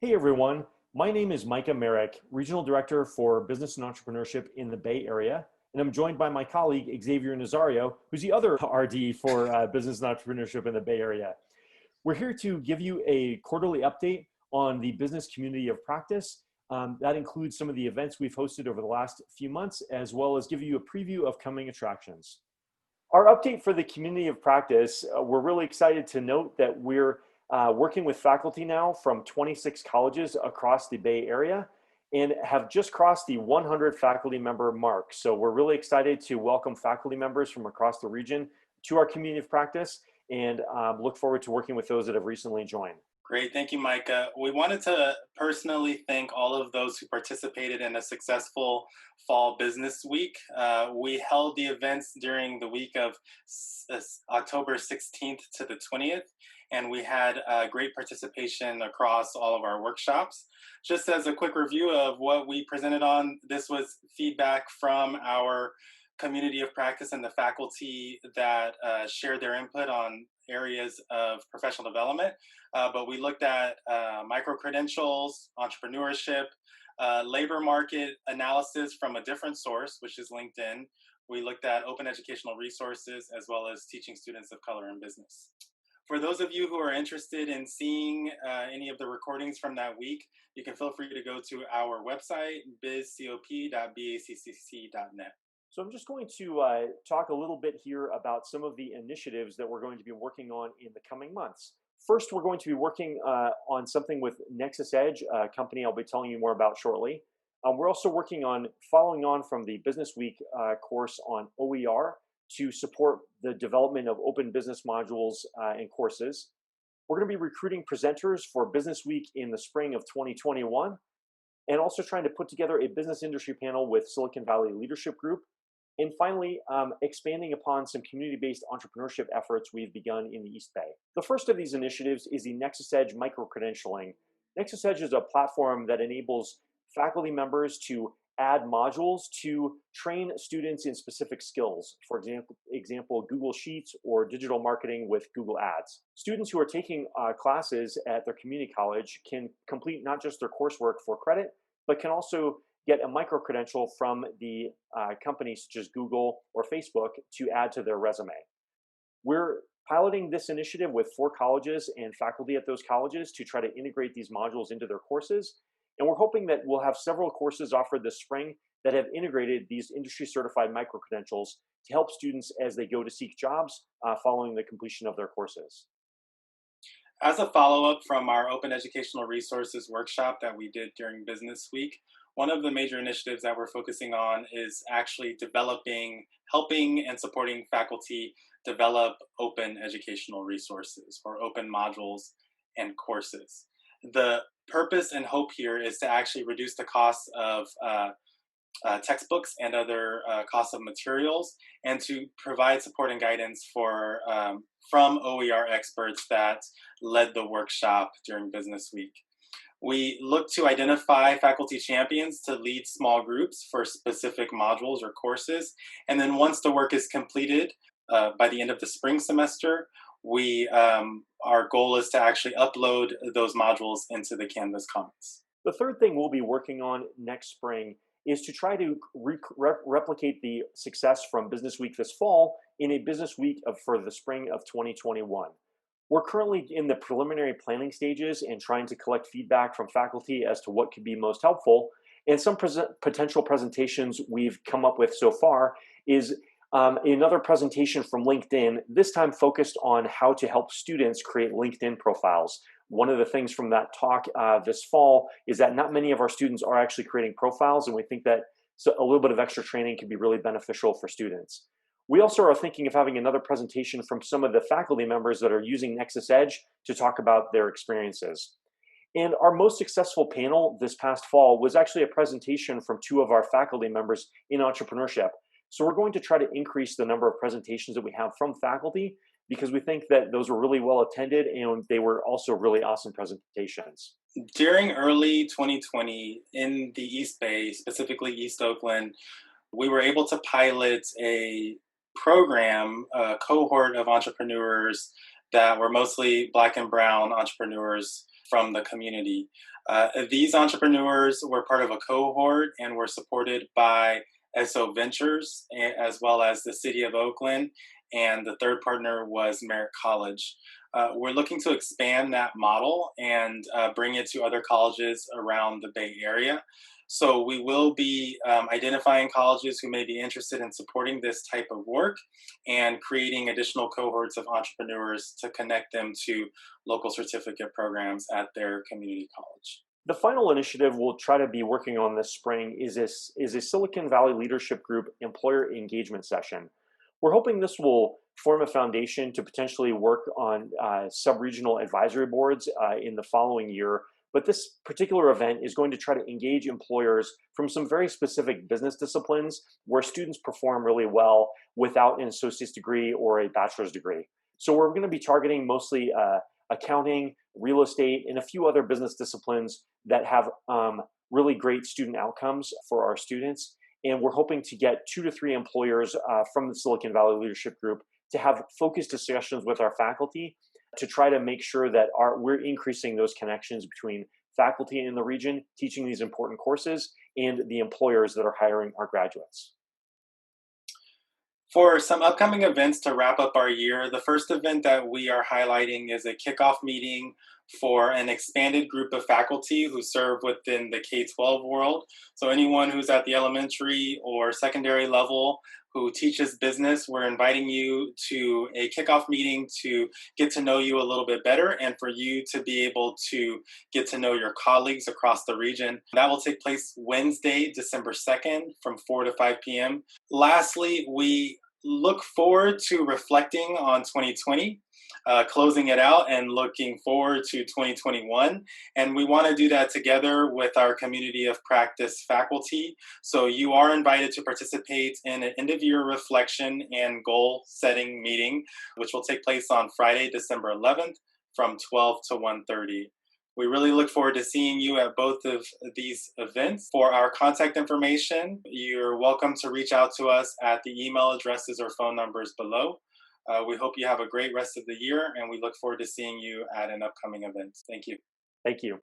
Hey everyone, my name is Micah Merrick, Regional Director for Business and Entrepreneurship in the Bay Area, and I'm joined by my colleague Xavier Nazario, who's the other RD for Business and Entrepreneurship in the Bay Area. We're here to give you a quarterly update on the business community of practice. That includes some of the events we've hosted over the last few months, as well as give you a preview of coming attractions. Our update for the community of practice, we're really excited to note that we're working with faculty now from 26 colleges across the Bay Area and have just crossed the 100 faculty member mark. So we're really excited to welcome faculty members from across the region to our community of practice and look forward to working with those that have recently joined. Great, thank you, Micah. We wanted to personally thank all of those who participated in a successful Fall Business Week. We held the events during the week of October 16th to the 20th, and we had great participation across all of our workshops. Just as a quick review of what we presented on, this was feedback from our community of practice and the faculty that shared their input on areas of professional development. But we looked at micro-credentials, entrepreneurship, labor market analysis from a different source, which is LinkedIn. We looked at open educational resources, as well as teaching students of color in business. For those of you who are interested in seeing any of the recordings from that week, you can feel free to go to our website, bizcop.baccc.net. So I'm just going to talk a little bit here about some of the initiatives that we're going to be working on in the coming months. First, we're going to be working on something with Nexus Edge, a company I'll be telling you more about shortly. We're also working on following on from the Business Week course on OER to support the development of open business modules and courses. We're going to be recruiting presenters for Business Week in the spring of 2021, and also trying to put together a business industry panel with Silicon Valley Leadership Group. And finally, expanding upon some community-based entrepreneurship efforts we've begun in the East Bay. The first of these initiatives is the Nexus Edge micro-credentialing. Nexus Edge is a platform that enables faculty members to add modules to train students in specific skills. For example, Google Sheets or digital marketing with Google Ads. Students who are taking classes at their community college can complete not just their coursework for credit, but can also get a micro-credential from the companies such as Google or Facebook to add to their resume. We're piloting this initiative with 4 colleges and faculty at those colleges to try to integrate these modules into their courses. And we're hoping that we'll have several courses offered this spring that have integrated these industry-certified micro-credentials to help students as they go to seek jobs following the completion of their courses. As a follow-up from our Open Educational Resources workshop that we did during Business Week, one of the major initiatives that we're focusing on is actually helping and supporting faculty develop open educational resources or open modules and courses. The purpose and hope here is to actually reduce the cost of textbooks and other costs of materials, and to provide support and guidance from OER experts that led the workshop during Business Week. We look to identify faculty champions to lead small groups for specific modules or courses. And then once the work is completed by the end of the spring semester, our goal is to actually upload those modules into the Canvas Commons. The third thing we'll be working on next spring is to try to replicate the success from Business Week this fall in a Business Week for the spring of 2021. We're currently in the preliminary planning stages and trying to collect feedback from faculty as to what could be most helpful. And some potential presentations we've come up with so far is another presentation from LinkedIn, this time focused on how to help students create LinkedIn profiles. One of the things from that talk this fall is that not many of our students are actually creating profiles, and we think that a little bit of extra training can be really beneficial for students. We also are thinking of having another presentation from some of the faculty members that are using Nexus Edge to talk about their experiences. And our most successful panel this past fall was actually a presentation from 2 of our faculty members in entrepreneurship. So we're going to try to increase the number of presentations that we have from faculty, because we think that those were really well attended and they were also really awesome presentations. During early 2020 in the East Bay, specifically East Oakland, we were able to pilot a program, a cohort of entrepreneurs that were mostly Black and brown entrepreneurs from the community. These entrepreneurs were part of a cohort and were supported by SO Ventures, as well as the City of Oakland, and the third partner was Merritt College. We're looking to expand that model and bring it to other colleges around the Bay Area. So we will be identifying colleges who may be interested in supporting this type of work and creating additional cohorts of entrepreneurs to connect them to local certificate programs at their community college. The final initiative we'll try to be working on this spring is a Silicon Valley Leadership Group employer engagement session. We're hoping this will form a foundation to potentially work on sub-regional advisory boards in the following year. But this particular event is going to try to engage employers from some very specific business disciplines where students perform really well without an associate's degree or a bachelor's degree. So we're going to be targeting mostly accounting, real estate, and a few other business disciplines that have really great student outcomes for our students. And we're hoping to get 2 to 3 employers from the Silicon Valley Leadership Group to have focused discussions with our faculty to try to make sure that we're increasing those connections between faculty in the region teaching these important courses and the employers that are hiring our graduates. For some upcoming events to wrap up our year, the first event that we are highlighting is a kickoff meeting for an expanded group of faculty who serve within the K-12 world. So anyone who's at the elementary or secondary level who teaches business, we're inviting you to a kickoff meeting to get to know you a little bit better and for you to be able to get to know your colleagues across the region. That will take place Wednesday, December 2nd from 4 to 5 p.m. Lastly, we look forward to reflecting on 2020, closing it out and looking forward to 2021. And we want to do that together with our community of practice faculty. So you are invited to participate in an end of year reflection and goal setting meeting, which will take place on Friday, December 11th from 12 to 1:30. We really look forward to seeing you at both of these events. For our contact information, you're welcome to reach out to us at the email addresses or phone numbers below. We hope you have a great rest of the year, and we look forward to seeing you at an upcoming event. Thank you. Thank you.